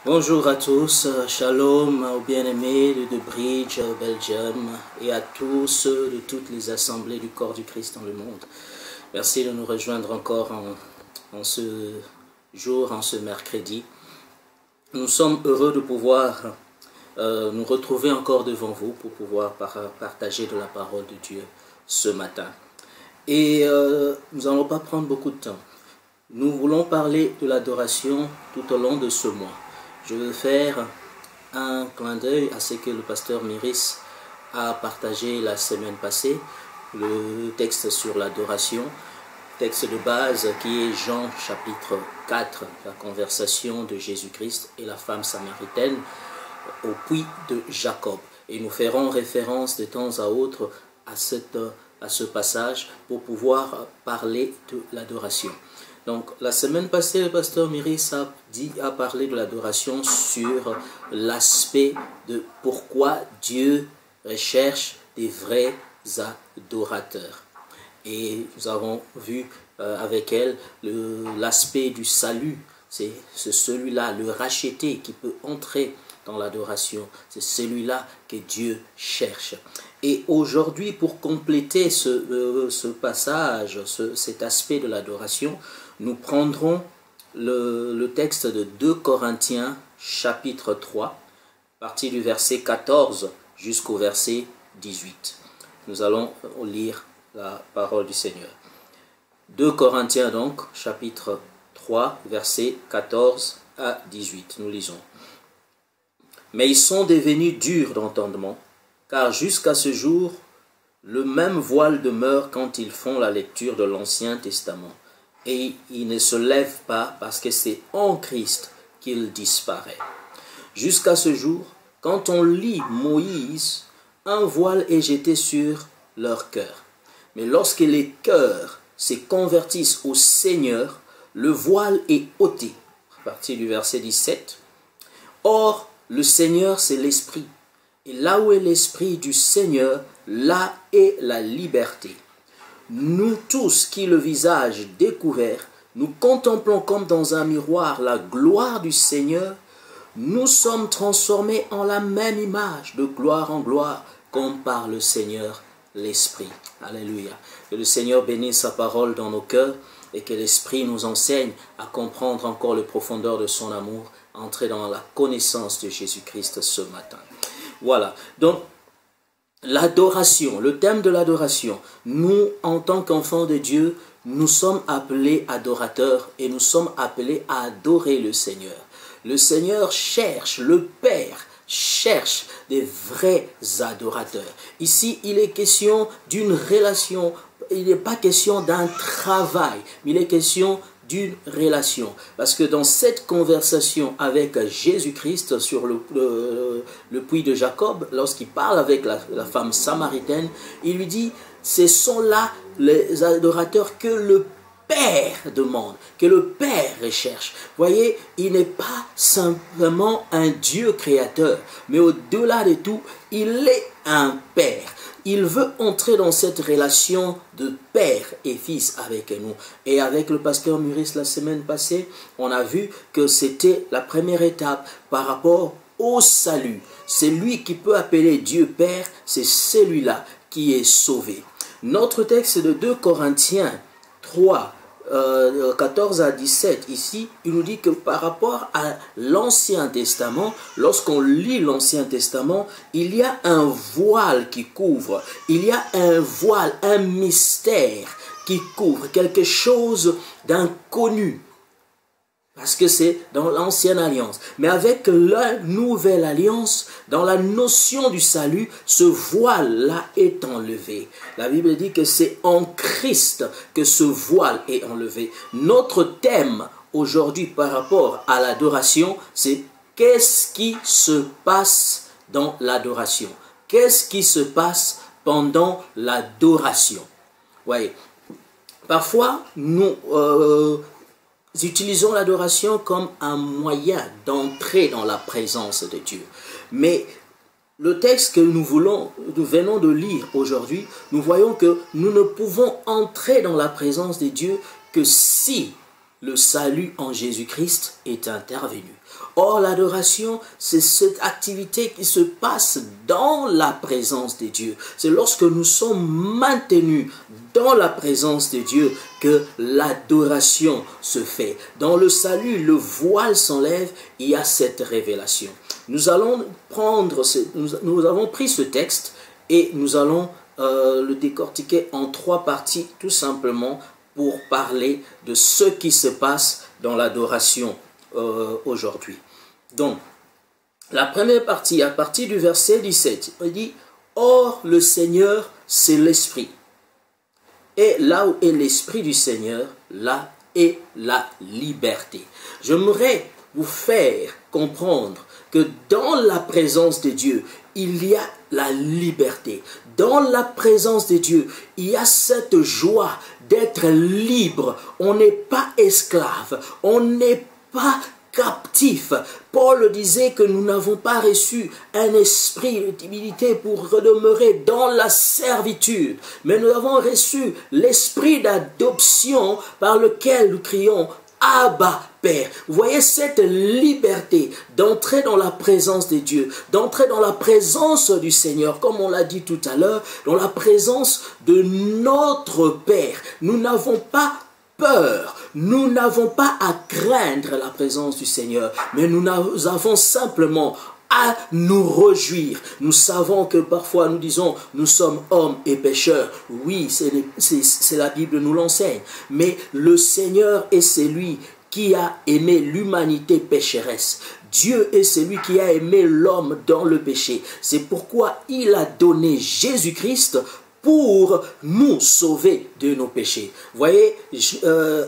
Bonjour à tous, shalom aux bien-aimés de Bridge, Belgium, et à tous de toutes les assemblées du corps du Christ dans le monde. Merci de nous rejoindre encore en ce jour, en ce mercredi. Nous sommes heureux de pouvoir nous retrouver encore devant vous pour pouvoir partager de la parole de Dieu ce matin. Et nous n'allons pas prendre beaucoup de temps. Nous voulons parler de l'adoration tout au long de ce mois. Je vais faire un clin d'œil à ce que le pasteur Myris a partagé la semaine passée, le texte sur l'adoration, texte de base qui est Jean chapitre 4, la conversation de Jésus-Christ et la femme samaritaine au puits de Jacob. Et nous ferons référence de temps à autre à ce passage pour pouvoir parler de l'adoration. Donc, la semaine passée, le pasteur Myris a parlé de l'adoration sur l'aspect de pourquoi Dieu recherche des vrais adorateurs. Et nous avons vu avec elle l'aspect du salut. C'est celui-là, le racheté, qui peut entrer dans l'adoration. C'est celui-là que Dieu cherche. Et aujourd'hui, pour compléter ce passage, cet aspect de l'adoration, nous prendrons le texte de 2 Corinthiens chapitre 3, à partir du verset 14 jusqu'au verset 18. Nous allons lire la parole du Seigneur. 2 Corinthiens donc, chapitre 3, verset 14 à 18. Nous lisons. « Mais ils sont devenus durs d'entendement, car jusqu'à ce jour, le même voile demeure quand ils font la lecture de l'Ancien Testament. Et il ne se lève pas parce que c'est en Christ qu'il disparaît. Jusqu'à ce jour, quand on lit Moïse, un voile est jeté sur leur cœur. Mais lorsque les cœurs se convertissent au Seigneur, le voile est ôté. » À partir du verset 17. « Or, le Seigneur, c'est l'Esprit. Et là où est l'Esprit du Seigneur, là est la liberté. Nous tous qui, le visage découvert, nous contemplons comme dans un miroir la gloire du Seigneur, nous sommes transformés en la même image, de gloire en gloire, comme par le Seigneur l'Esprit. » Alléluia. Que le Seigneur bénisse sa parole dans nos cœurs et que l'Esprit nous enseigne à comprendre encore les profondeurs de son amour, à entrer dans la connaissance de Jésus-Christ ce matin. Voilà. Donc, l'adoration, le thème de l'adoration. Nous, en tant qu'enfants de Dieu, nous sommes appelés adorateurs et nous sommes appelés à adorer le Seigneur. Le Seigneur cherche, le Père cherche des vrais adorateurs. Ici, il est question d'une relation. Il n'est pas question d'un travail, mais il est question d'une relation. Parce que dans cette conversation avec Jésus-Christ sur le puits de Jacob, lorsqu'il parle avec la femme samaritaine, il lui dit, ce sont là les adorateurs que le Père demande, que le Père recherche. Voyez, il n'est pas simplement un Dieu créateur, mais au-delà de tout, il est un Père. Il veut entrer dans cette relation de père et fils avec nous. Et avec le pasteur Myris la semaine passée, on a vu que c'était la première étape par rapport au salut. C'est lui qui peut appeler Dieu Père, c'est celui-là qui est sauvé. Notre texte de 2 Corinthiens 3, 14 à 17, ici, il nous dit que par rapport à l'Ancien Testament, lorsqu'on lit l'Ancien Testament, il y a un voile qui couvre, il y a un voile, un mystère qui couvre, quelque chose d'inconnu. Parce que c'est dans l'ancienne alliance. Mais avec la nouvelle alliance, dans la notion du salut, ce voile-là est enlevé. La Bible dit que c'est en Christ que ce voile est enlevé. Notre thème aujourd'hui par rapport à l'adoration, c'est qu'est-ce qui se passe dans l'adoration? Qu'est-ce qui se passe pendant l'adoration? Voyez, parfois, nous utilisons l'adoration comme un moyen d'entrer dans la présence de Dieu. Mais le texte que nous venons de lire aujourd'hui, nous voyons que nous ne pouvons entrer dans la présence de Dieu que si le salut en Jésus-Christ est intervenu. Or, l'adoration, c'est cette activité qui se passe dans la présence de Dieu. C'est lorsque nous sommes maintenus dans la présence de Dieu que l'adoration se fait. Dans le salut, le voile s'enlève, il y a cette révélation. Nous avons pris ce texte et nous allons le décortiquer en 3 parties, tout simplement pour parler de ce qui se passe dans l'adoration aujourd'hui. Donc, la première partie, à partir du verset 17, il dit « Or, le Seigneur, c'est l'Esprit. Et là où est l'Esprit du Seigneur, là est la liberté. » J'aimerais vous faire comprendre que dans la présence de Dieu, il y a la liberté. Dans la présence de Dieu, il y a cette joie d'être libre. On n'est pas esclave, on n'est pas captif. Paul disait que nous n'avons pas reçu un esprit de timidité pour demeurer dans la servitude, mais nous avons reçu l'esprit d'adoption par lequel nous crions Abba, Père. Vous voyez cette liberté d'entrer dans la présence de Dieu, d'entrer dans la présence du Seigneur, comme on l'a dit tout à l'heure, dans la présence de notre Père. Nous n'avons pas peur, nous n'avons pas à craindre la présence du Seigneur, mais nous avons simplement à nous réjouir. Nous savons que parfois nous disons nous sommes hommes et pécheurs. Oui, c'est la Bible nous l'enseigne. Mais le Seigneur est celui qui a aimé l'humanité pécheresse. Dieu est celui qui a aimé l'homme dans le péché. C'est pourquoi il a donné Jésus-Christ pour nous sauver de nos péchés. Vous voyez,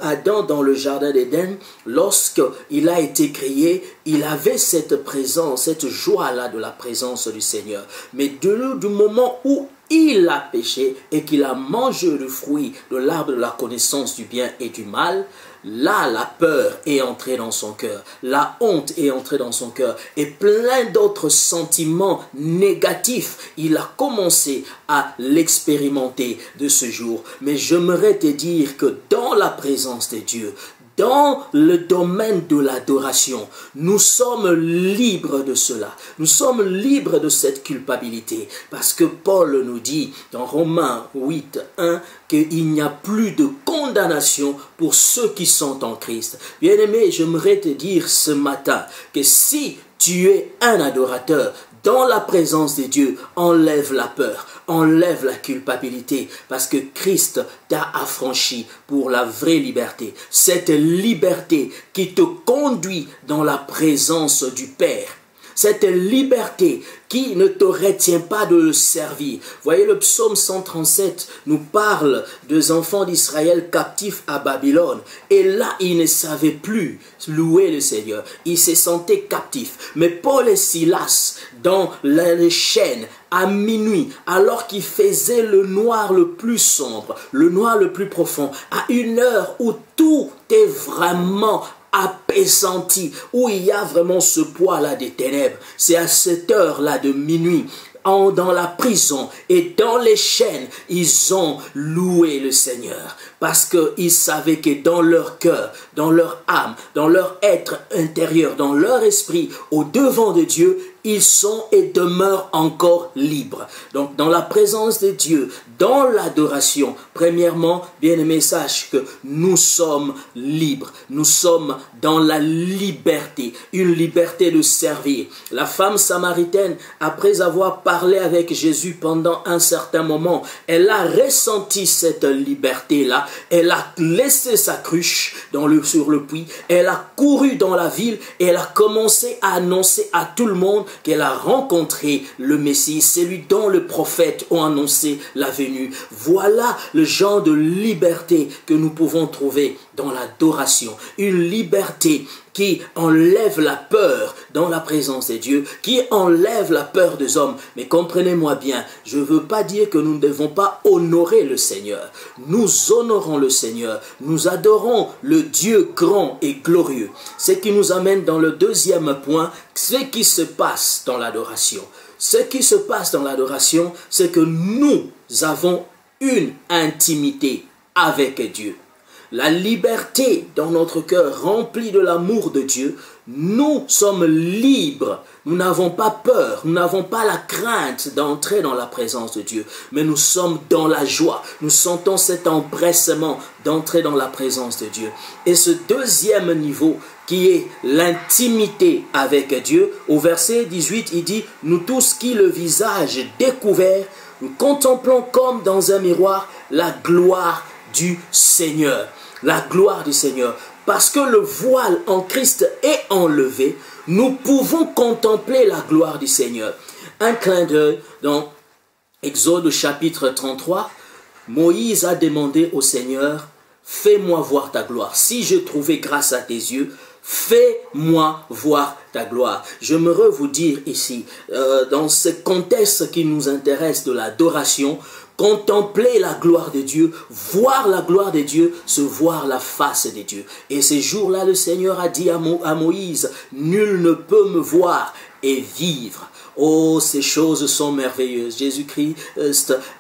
Adam dans le jardin d'Éden, lorsqu'il a été créé, il avait cette présence, cette joie-là de la présence du Seigneur. Mais du moment où il a péché et qu'il a mangé le fruit de l'arbre de la connaissance du bien et du mal, là, la peur est entrée dans son cœur, la honte est entrée dans son cœur et plein d'autres sentiments négatifs. Il a commencé à l'expérimenter de ce jour. Mais j'aimerais te dire que dans la présence de Dieu, dans le domaine de l'adoration, nous sommes libres de cela. Nous sommes libres de cette culpabilité. Parce que Paul nous dit dans Romains 8, 1 qu'il n'y a plus de condamnation pour ceux qui sont en Christ. Bien-aimé, j'aimerais te dire ce matin que si tu es un adorateur, dans la présence de Dieu, enlève la peur, enlève la culpabilité, parce que Christ t'a affranchi pour la vraie liberté. Cette liberté qui te conduit dans la présence du Père. Cette liberté qui ne te retient pas de le servir. Voyez, le psaume 137 nous parle des enfants d'Israël captifs à Babylone. Et là, ils ne savaient plus louer le Seigneur. Ils se sentaient captifs. Mais Paul et Silas, dans les chaînes, à minuit, alors qu'il faisait le noir le plus sombre, le noir le plus profond, à une heure où tout est vraiment appesanti, où il y a vraiment ce poids-là des ténèbres. C'est à cette heure-là de minuit, dans la prison et dans les chaînes, ils ont loué le Seigneur. Parce qu'ils savaient que dans leur cœur, dans leur âme, dans leur être intérieur, dans leur esprit, au devant de Dieu, ils sont et demeurent encore libres. Donc, dans la présence de Dieu, dans l'adoration, premièrement, bien-aimé, sache que nous sommes libres. Nous sommes dans la liberté, une liberté de servir. La femme samaritaine, après avoir parlé avec Jésus pendant un certain moment, elle a ressenti cette liberté-là. Elle a laissé sa cruche sur le puits. Elle a couru dans la ville et elle a commencé à annoncer à tout le monde qu'elle a rencontré le Messie, celui dont le prophète a annoncé la venue. Voilà le genre de liberté que nous pouvons trouver dans l'adoration. Une liberté qui enlève la peur dans la présence de Dieu, qui enlève la peur des hommes. Mais comprenez-moi bien, je ne veux pas dire que nous ne devons pas honorer le Seigneur. Nous honorons le Seigneur, nous adorons le Dieu grand et glorieux. Ce qui nous amène dans le deuxième point, ce qui se passe dans l'adoration. Ce qui se passe dans l'adoration, c'est que nous avons une intimité avec Dieu. la liberté dans notre cœur rempli de l'amour de Dieu, nous sommes libres. Nous n'avons pas peur, nous n'avons pas la crainte d'entrer dans la présence de Dieu, mais nous sommes dans la joie. Nous sentons cet empressement d'entrer dans la présence de Dieu. Et ce deuxième niveau, qui est l'intimité avec Dieu, au verset 18, il dit « Nous tous qui le visage découvert, nous contemplons comme dans un miroir la gloire du Seigneur. » La gloire du Seigneur. Parce que le voile en Christ est enlevé, nous pouvons contempler la gloire du Seigneur. Un clin d'œil dans Exode chapitre 33, Moïse a demandé au Seigneur, fais-moi voir ta gloire. Si je trouvais grâce à tes yeux, fais-moi voir ta gloire. J'aimerais vous dire ici, dans ce contexte qui nous intéresse de l'adoration, contempler la gloire de Dieu, voir la gloire de Dieu, se voir la face de Dieu. Et ces jours-là, le Seigneur a dit à Moïse, nul ne peut me voir et vivre. Oh, ces choses sont merveilleuses. Jésus-Christ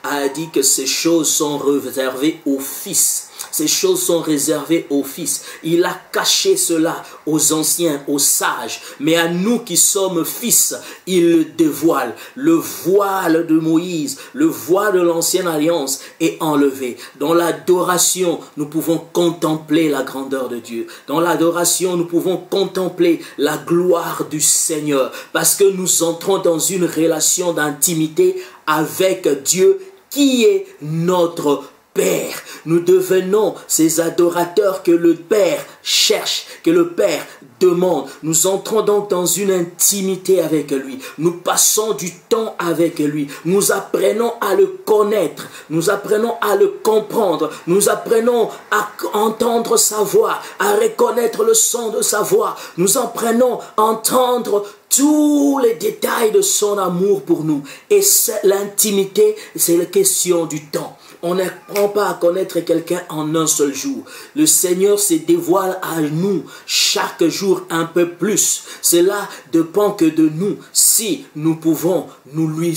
a dit que ces choses sont réservées au Fils. Ces choses sont réservées au Fils. Il a caché cela aux anciens, aux sages. Mais à nous qui sommes fils, il le dévoile. Le voile de Moïse, le voile de l'ancienne alliance est enlevé. Dans l'adoration, nous pouvons contempler la grandeur de Dieu. Dans l'adoration, nous pouvons contempler la gloire du Seigneur. Parce que nous entrons dans une relation d'intimité avec Dieu qui est notre Père. Nous devenons ces adorateurs que le Père cherche, que le Père demande. Nous entrons donc dans une intimité avec lui. Nous passons du temps avec lui. Nous apprenons à le connaître. Nous apprenons à le comprendre. Nous apprenons à entendre sa voix, à reconnaître le son de sa voix. Nous apprenons à entendre tous les détails de son amour pour nous. Et l'intimité, c'est la question du temps. On n'apprend pas à connaître quelqu'un en un seul jour. Le Seigneur se dévoile à nous chaque jour un peu plus. Cela dépend que de nous. Si nous pouvons lui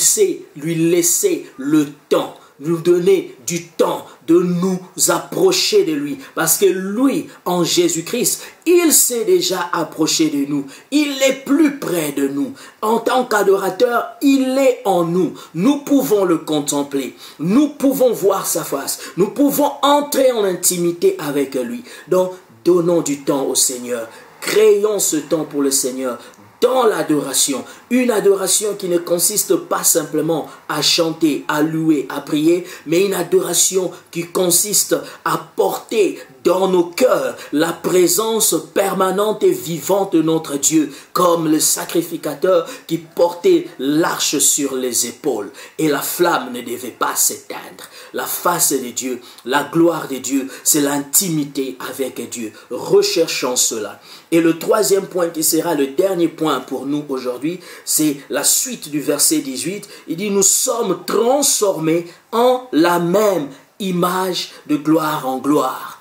laisser le temps, nous donner du temps de nous approcher de lui. Parce que lui, en Jésus-Christ, il s'est déjà approché de nous. Il est plus près de nous. En tant qu'adorateur, il est en nous. Nous pouvons le contempler. Nous pouvons voir sa face. Nous pouvons entrer en intimité avec lui. Donc, donnons du temps au Seigneur. Créons ce temps pour le Seigneur. Dans l'adoration, une adoration qui ne consiste pas simplement à chanter, à louer, à prier, mais une adoration qui consiste à porter dans nos cœurs la présence permanente et vivante de notre Dieu, comme le sacrificateur qui portait l'arche sur les épaules. Et la flamme ne devait pas s'éteindre. La face de Dieu, la gloire de Dieu, c'est l'intimité avec Dieu. Recherchons cela. Et le troisième point qui sera le dernier point pour nous aujourd'hui, c'est la suite du verset 18. Il dit, nous sommes transformés en la même image de gloire en gloire.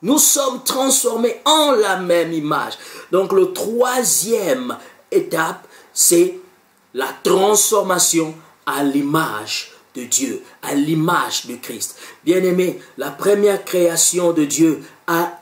Nous sommes transformés en la même image. Donc, le troisième étape, c'est la transformation à l'image de Dieu, à l'image de Christ. Bien-aimé, la première création de Dieu a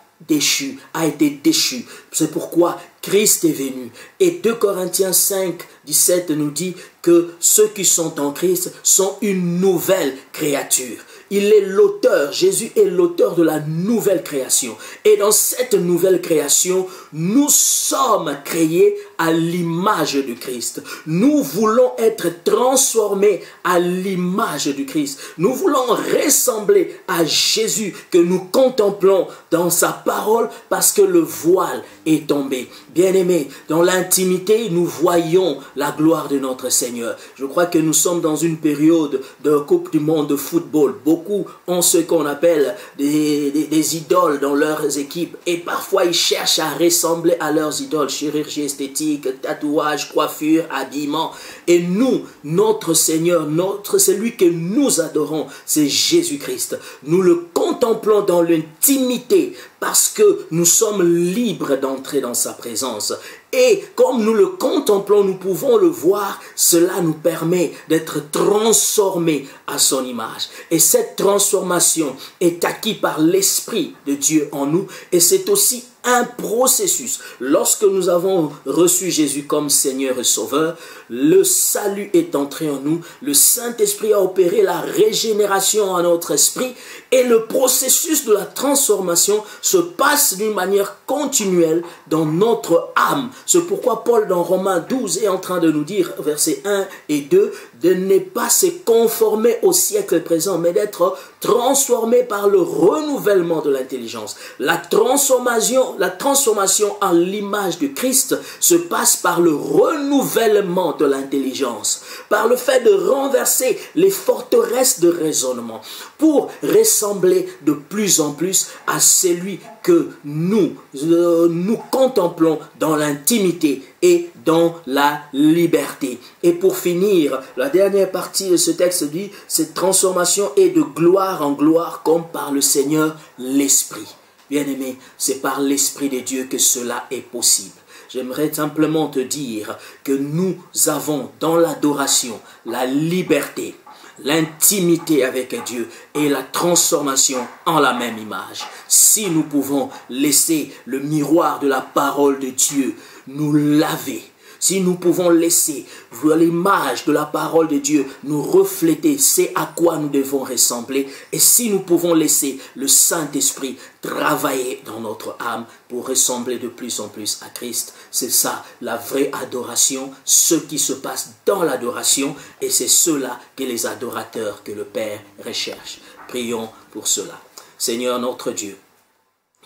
été déchue. C'est pourquoi Christ est venu. Et 2 Corinthiens 5, 17 nous dit que ceux qui sont en Christ sont une nouvelle créature. Il est l'auteur, Jésus est l'auteur de la nouvelle création. Et dans cette nouvelle création, nous sommes créés à l'image de Christ. Nous voulons être transformés à l'image du Christ. Nous voulons ressembler à Jésus que nous contemplons dans sa parole parce que le voile est tombé. Bien-aimés, dans l'intimité, nous voyons la gloire de notre Seigneur. Je crois que nous sommes dans une période de Coupe du Monde de football. Beaucoup ont ce qu'on appelle des idoles dans leurs équipes et parfois ils cherchent à ressembler à leurs idoles. Chirurgie esthétique, tatouage, coiffure, habillement. Et nous, notre Seigneur, celui que nous adorons, c'est Jésus-Christ. Nous le contemplons dans l'intimité parce que nous sommes libres d'entrer dans sa présence. Et comme nous le contemplons, nous pouvons le voir, cela nous permet d'être transformés à son image. Et cette transformation est acquise par l'Esprit de Dieu en nous. Et c'est aussi un processus. Lorsque nous avons reçu Jésus comme Seigneur et Sauveur, le salut est entré en nous, le Saint-Esprit a opéré la régénération en notre esprit et le processus de la transformation se passe d'une manière continuelle dans notre âme. C'est pourquoi Paul dans Romains 12 est en train de nous dire, versets 1 et 2, de ne pas se conformer au siècle présent, mais d'être transformé par le renouvellement de l'intelligence. La transformation en l'image de Christ se passe par le renouvellement de l'intelligence, par le fait de renverser les forteresses de raisonnement pour ressembler de plus en plus à celui que nous contemplons dans l'intimité et dans la liberté. Et pour finir, la dernière partie de ce texte dit, cette transformation est de gloire en gloire comme par le Seigneur l'Esprit. Bien-aimé, c'est par l'Esprit de Dieu que cela est possible. J'aimerais simplement te dire que nous avons dans l'adoration la liberté, l'intimité avec Dieu et la transformation en la même image. Si nous pouvons laisser le miroir de la parole de Dieu nous laver, si nous pouvons laisser l'image de la parole de Dieu nous refléter, c'est à quoi nous devons ressembler. Et si nous pouvons laisser le Saint-Esprit travailler dans notre âme pour ressembler de plus en plus à Christ, c'est ça la vraie adoration, ce qui se passe dans l'adoration, et c'est cela que les adorateurs que le Père recherche. Prions pour cela. Seigneur notre Dieu,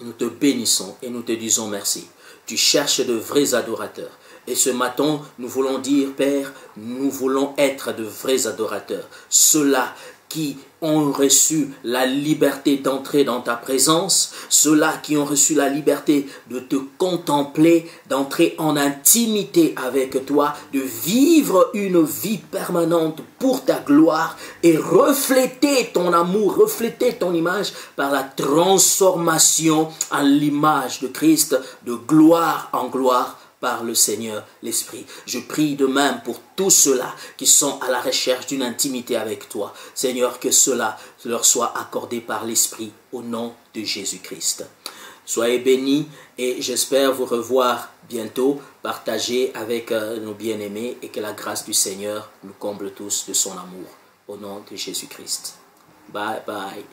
nous te bénissons et nous te disons merci. Tu cherches de vrais adorateurs. Et ce matin, nous voulons dire, Père, nous voulons être de vrais adorateurs. Ceux-là qui ont reçu la liberté d'entrer dans ta présence, ceux-là qui ont reçu la liberté de te contempler, d'entrer en intimité avec toi, de vivre une vie permanente pour ta gloire et refléter ton amour, refléter ton image par la transformation en l'image de Christ, de gloire en gloire, par le Seigneur l'Esprit. Je prie de même pour tous ceux-là qui sont à la recherche d'une intimité avec toi. Seigneur, que cela leur soit accordé par l'Esprit au nom de Jésus-Christ. Soyez bénis et j'espère vous revoir bientôt, partager avec nos bien-aimés et que la grâce du Seigneur nous comble tous de son amour. Au nom de Jésus-Christ. Bye bye.